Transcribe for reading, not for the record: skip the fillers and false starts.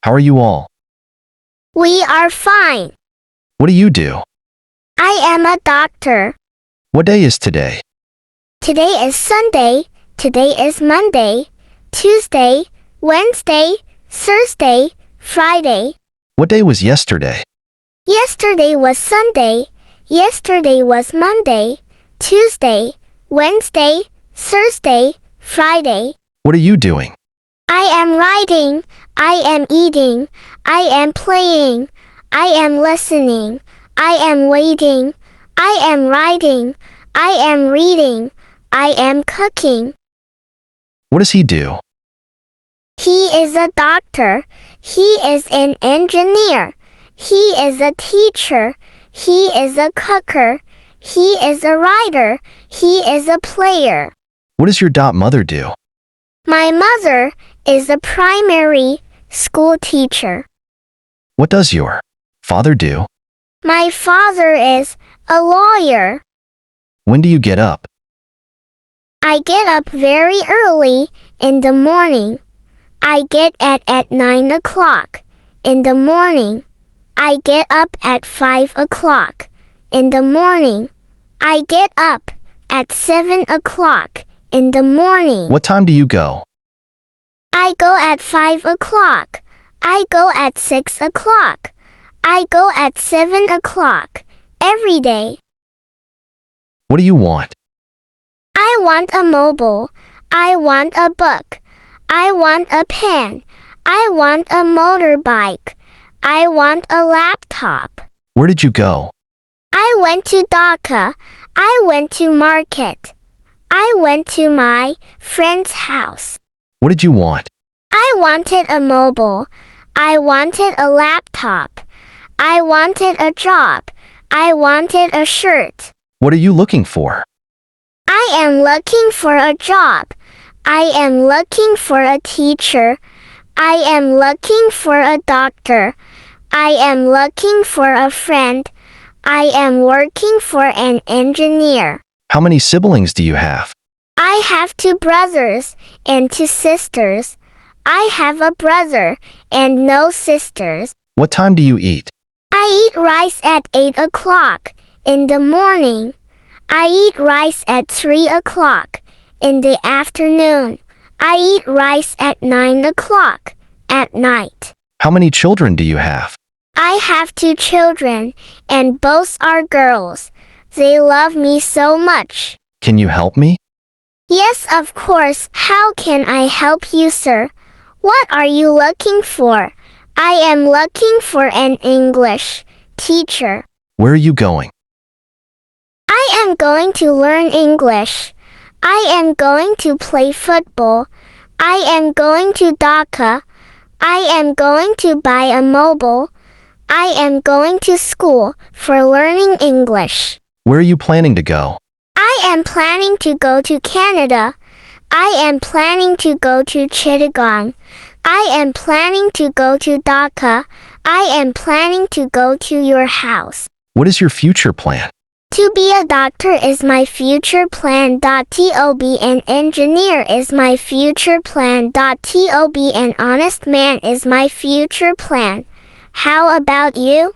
How are you all? We are fine. What do you do? I am a doctor. What day is today? Today is Sunday. Today is Monday, Tuesday, Wednesday, Thursday, Friday. What day was yesterday? Yesterday was Sunday. Yesterday was Monday, Tuesday, Wednesday, Thursday, Friday. What are you doing? I am writing. I am eating. I am playing. I am listening. I am waiting. I am writing. I am reading. I am cooking. What does he do? He is a doctor. He is an engineer. He is a teacher. He is a cooker. He is a writer. He is a player. What does your mother do? My mother is a primary school teacher. What does your father do? My father is a lawyer. When do you get up? I get up very early in the morning. I get at 9 o'clock in the morning. I get up at 5 o'clock in the morning. I get up at 7 o'clock in the morning. What time do you go? I go at 5 o'clock. I go at 6 o'clock. I go at 7 o'clock every day. What do you want? I want a mobile. I want a book. I want a pen. I want a motorbike. I want a laptop. Where did you go? I went to Dhaka. I went to market. I went to my friend's house. What did you want? I wanted a mobile. I wanted a laptop. I wanted a job. I wanted a shirt. What are you looking for? I am looking for a job. I am looking for a teacher. I am looking for a doctor. I am looking for a friend. I am working for an engineer. How many siblings do you have? I have 2 brothers and 2 sisters. I have a brother and no sisters. What time do you eat? I eat rice at 8 o'clock in the morning. I eat rice at 3 o'clock in the afternoon. I eat rice at 9 o'clock at night. How many children do you have? I have 2 children, and both are girls. They love me so much. Can you help me? Yes, of course. How can I help you, sir? What are you looking for? I am looking for an English teacher. Where are you going? I am going to learn English. I am going to play football. I am going to Dhaka. I am going to buy a mobile. I am going to school for learning English. Where are you planning to go? I am planning to go to Canada. I am planning to go to Chittagong. I am planning to go to Dhaka. I am planning to go to your house. What is your future plan? To be a doctor is my future plan. To be an engineer is my future plan. To be an honest man is my future plan. How about you?